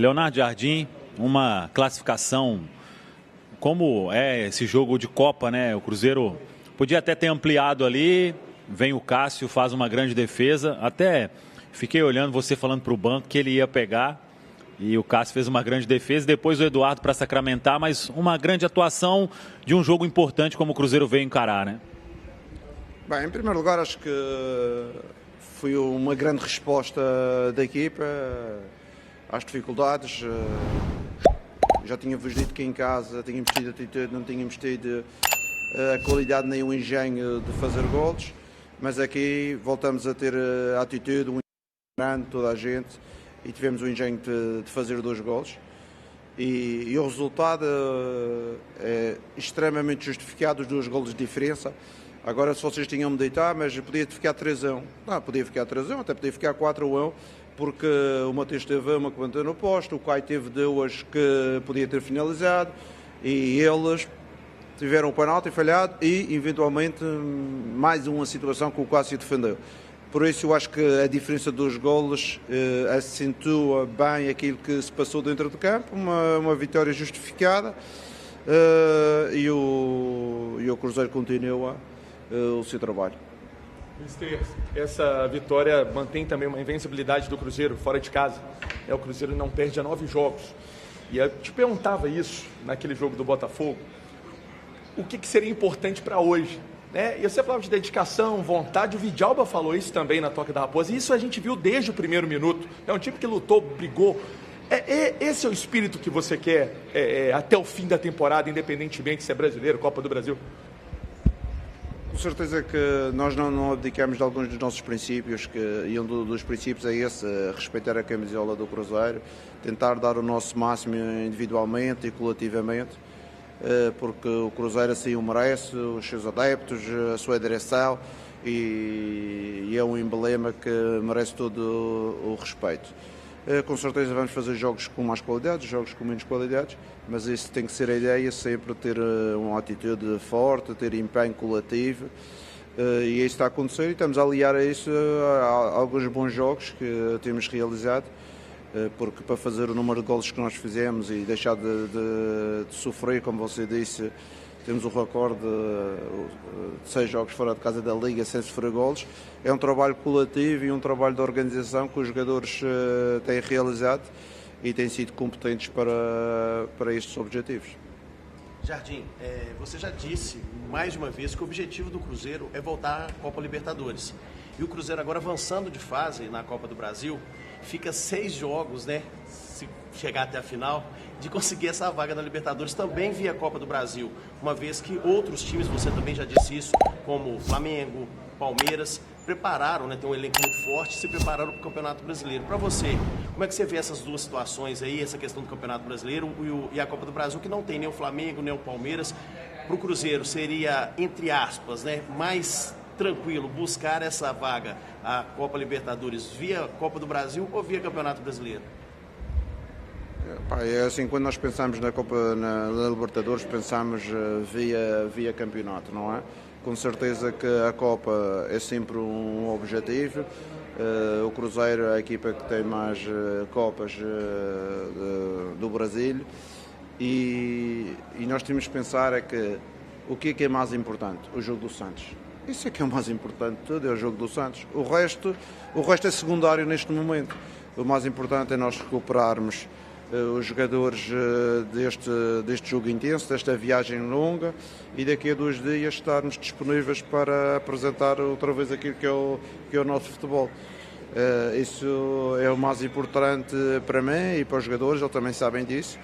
Leonardo Jardim, uma classificação, como é esse jogo de Copa, né? O Cruzeiro podia até ter ampliado ali, vem o Cássio, faz uma grande defesa, até fiquei olhando você falando para o banco que ele ia pegar, e o Cássio fez uma grande defesa, depois o Eduardo para sacramentar, mas uma grande atuação de um jogo importante como o Cruzeiro veio encarar, né? Bem, em primeiro lugar, acho que foi uma grande resposta da equipa às dificuldades. Já tínhamos dito que em casa tínhamos tido atitude, não tínhamos tido a qualidade nem o engenho de fazer golos, mas aqui voltamos a ter a atitude, um grande, toda a gente, e tivemos o engenho de fazer 2 golos. E o resultado é extremamente justificado, os 2 golos de diferença. Agora, se vocês tinham-me deitado, mas podia ficar 3-1. Não, podia ficar 3-1, até podia ficar 4-1, porque o Mateus teve uma que bateu no posto, o Caio teve 2 que podia ter finalizado, e eles tiveram o penalti falhado e, eventualmente, mais uma situação que o Cássio defendeu. Por isso, eu acho que a diferença dos golos acentua bem aquilo que se passou dentro do campo, uma vitória justificada, e o Cruzeiro continua o seu trabalho. Mister, essa vitória mantém também uma invencibilidade do Cruzeiro fora de casa. O Cruzeiro não perde há 9 jogos. E eu te perguntava isso naquele jogo do Botafogo. O que seria importante para hoje? Né? E você falava de dedicação, vontade. O Vidalba falou isso também na Toca da Raposa. E isso a gente viu desde o primeiro minuto. É um time que lutou, brigou. Esse é o espírito que você quer até o fim da temporada, independentemente se é brasileiro, Copa do Brasil? Com certeza que nós não abdicamos de alguns dos nossos princípios, e um dos princípios é esse, respeitar a camisola do Cruzeiro, tentar dar o nosso máximo individualmente e coletivamente, porque o Cruzeiro assim o merece, os seus adeptos, a sua direção, e é um emblema que merece todo o respeito. Com certeza vamos fazer jogos com mais qualidades, jogos com menos qualidades, mas isso tem que ser a ideia, sempre ter uma atitude forte, ter empenho coletivo, e isso está a acontecer, e estamos a aliar a isso a alguns bons jogos que temos realizado, porque para fazer o número de golos que nós fizemos e deixar de sofrer, como você disse, temos o recorde de 6 jogos fora de casa da Liga sem sofrer golos. É um trabalho coletivo e um trabalho de organização que os jogadores têm realizado e têm sido competentes para estes objetivos. Jardim, você já disse mais de uma vez que o objetivo do Cruzeiro é voltar à Copa Libertadores. E o Cruzeiro agora avançando de fase na Copa do Brasil, fica 6 jogos, né, se chegar até a final, de conseguir essa vaga na Libertadores também via Copa do Brasil, uma vez que outros times, você também já disse isso, como Flamengo, Palmeiras, prepararam, né, tem um elenco muito forte, se prepararam para o Campeonato Brasileiro. Para você, como é que você vê essas duas situações aí, essa questão do Campeonato Brasileiro e a Copa do Brasil, que não tem nem o Flamengo, nem o Palmeiras? Para o Cruzeiro seria, entre aspas, né, mais tranquilo buscar essa vaga, a Copa Libertadores, via Copa do Brasil ou via Campeonato Brasileiro? É assim, quando nós pensamos na Copa, na Libertadores, pensamos via campeonato, não é? Com certeza que a Copa é sempre um objetivo. O Cruzeiro é a equipa que tem mais Copas do Brasil, e nós temos que pensar o que é mais importante? O jogo do Santos. Isso é que é o mais importante de tudo, é o jogo do Santos. O resto é secundário neste momento. O mais importante é nós recuperarmos os jogadores deste jogo intenso, desta viagem longa, e daqui a 2 dias estarmos disponíveis para apresentar outra vez aquilo que é o nosso futebol. Isso é o mais importante para mim e para os jogadores, eles também sabem disso.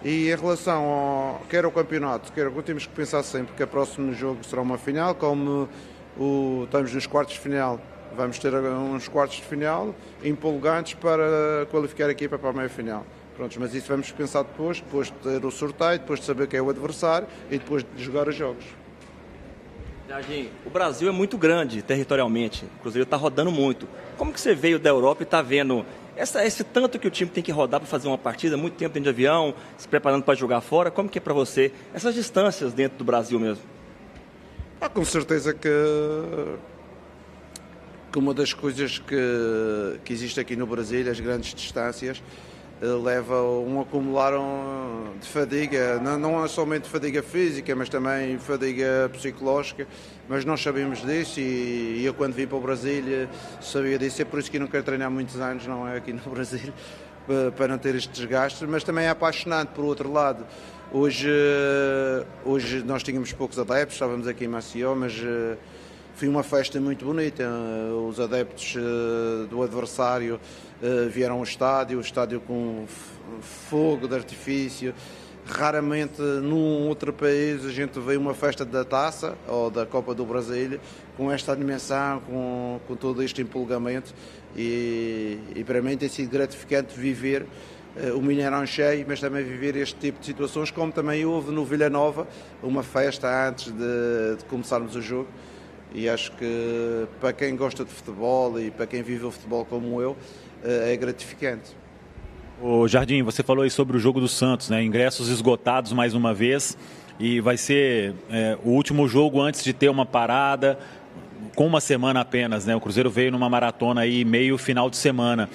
E em relação quer ao campeonato, quer temos que pensar sempre que o próximo jogo será uma final, como estamos nos quartos de final. Vamos ter uns quartos de final empolgantes para qualificar a equipa para a meia-final. Prontos, mas isso vamos pensar depois de ter o sorteio, depois de saber quem é o adversário e depois de jogar os jogos. Jardim, o Brasil é muito grande territorialmente, o Cruzeiro está rodando muito. Como que você veio da Europa e está vendo esse tanto que o time tem que rodar para fazer uma partida, muito tempo dentro de avião, se preparando para jogar fora? Como que é para você essas distâncias dentro do Brasil mesmo? Com certeza que uma das coisas que existe aqui no Brasil, as grandes distâncias, leva um acumular de fadiga, não é somente fadiga física, mas também fadiga psicológica, mas nós sabemos disso e eu quando vim para o Brasil sabia disso, é por isso que não quero treinar muitos anos, não é, aqui no Brasil, para não ter este desgaste, mas também é apaixonante por outro lado. Hoje nós tínhamos poucos adeptos, estávamos aqui em Maceió, mas foi uma festa muito bonita. Os adeptos do adversário vieram ao estádio, o estádio com fogo de artifício. Raramente num outro país a gente vê uma festa da Taça ou da Copa do Brasil com esta dimensão, com todo este empolgamento e para mim tem sido gratificante viver o Mineirão cheio, mas também viver este tipo de situações, como também houve no Vila Nova, uma festa antes de começarmos o jogo. E acho que para quem gosta de futebol e para quem vive o futebol como eu, é gratificante. O Jardim, você falou aí sobre o jogo do Santos, né? Ingressos esgotados mais uma vez e vai ser o último jogo antes de ter uma parada, com uma semana apenas, né? O Cruzeiro veio numa maratona aí meio final de semana.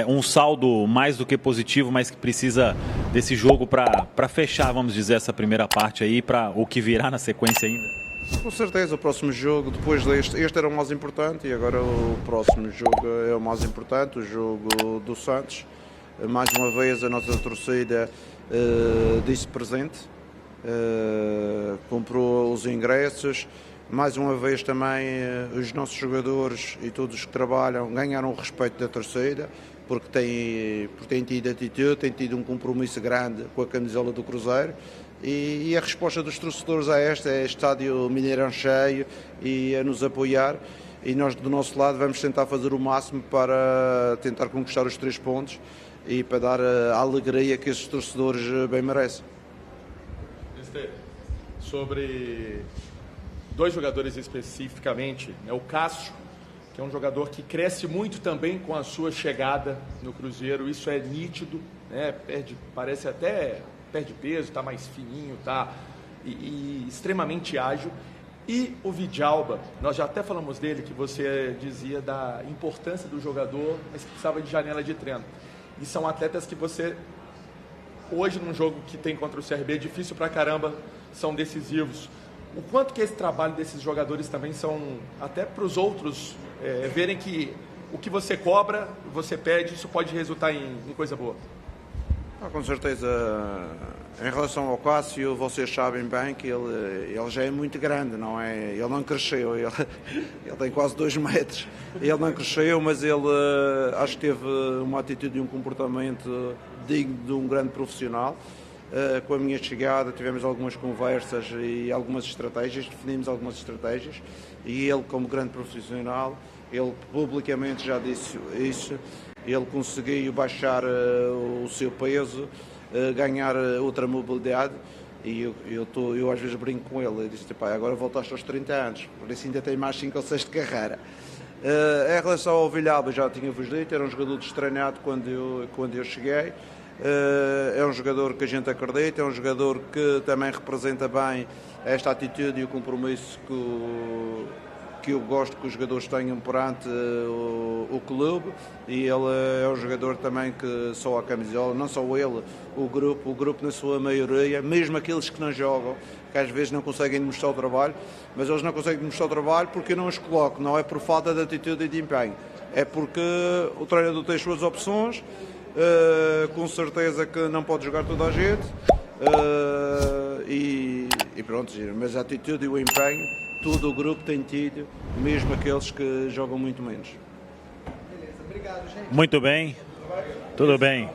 Um saldo mais do que positivo, mas que precisa desse jogo para fechar, vamos dizer, essa primeira parte aí, para o que virá na sequência ainda. Com certeza, o próximo jogo, depois este era o mais importante e agora o próximo jogo é o mais importante, o jogo do Santos. Mais uma vez a nossa torcida disse presente, comprou os ingressos. Mais uma vez também os nossos jogadores e todos os que trabalham ganharam o respeito da torcida, porque têm tido atitude, têm tido um compromisso grande com a camisola do Cruzeiro. E a resposta dos torcedores a esta é estádio Mineirão cheio e a nos apoiar. E nós do nosso lado vamos tentar fazer o máximo para tentar conquistar os 3 pontos e para dar a alegria que esses torcedores bem merecem. Sobre 2 jogadores especificamente, o Cássio, que é um jogador que cresce muito também com a sua chegada no Cruzeiro, isso é nítido, né? Parece até perde peso, está mais fininho, e extremamente ágil. E o Vidalba, nós já até falamos dele, que você dizia da importância do jogador, mas que precisava de janela de treino. E são atletas que você, hoje num jogo que tem contra o CRB, é difícil pra caramba, são decisivos. O quanto que esse trabalho desses jogadores também são, até para os outros, verem que o que você cobra, você pede, isso pode resultar em coisa boa. Com certeza, em relação ao Cássio, vocês sabem bem que ele já é muito grande, não é? Ele não cresceu, ele tem quase 2 metros. Ele não cresceu, mas ele acho que teve uma atitude e um comportamento digno de um grande profissional. Com a minha chegada tivemos algumas conversas e algumas estratégias, definimos algumas estratégias e ele, como grande profissional, ele publicamente já disse isso. Ele conseguiu baixar o seu peso, ganhar outra mobilidade e eu às vezes brinco com ele. Eu disse, pai, agora voltaste aos 30 anos, por isso ainda tem mais 5 ou 6 de carreira. Em relação ao Villalba, já tinha-vos dito, era um jogador destreinado quando eu cheguei. É um jogador que a gente acredita, é um jogador que também representa bem esta atitude e o compromisso que eu gosto que os jogadores tenham perante o clube, e ele é um jogador também que só a camisola, não só ele, o grupo na sua maioria, mesmo aqueles que não jogam, que às vezes não conseguem mostrar o trabalho, mas eles não conseguem mostrar o trabalho porque eu não os coloco, não é por falta de atitude e de empenho, é porque o treinador tem as suas opções, com certeza que não pode jogar toda a gente, e pronto, mas a atitude e o empenho, todo o grupo tem tido, mesmo aqueles que jogam muito menos. Beleza, obrigado, gente. Muito bem, tudo bem.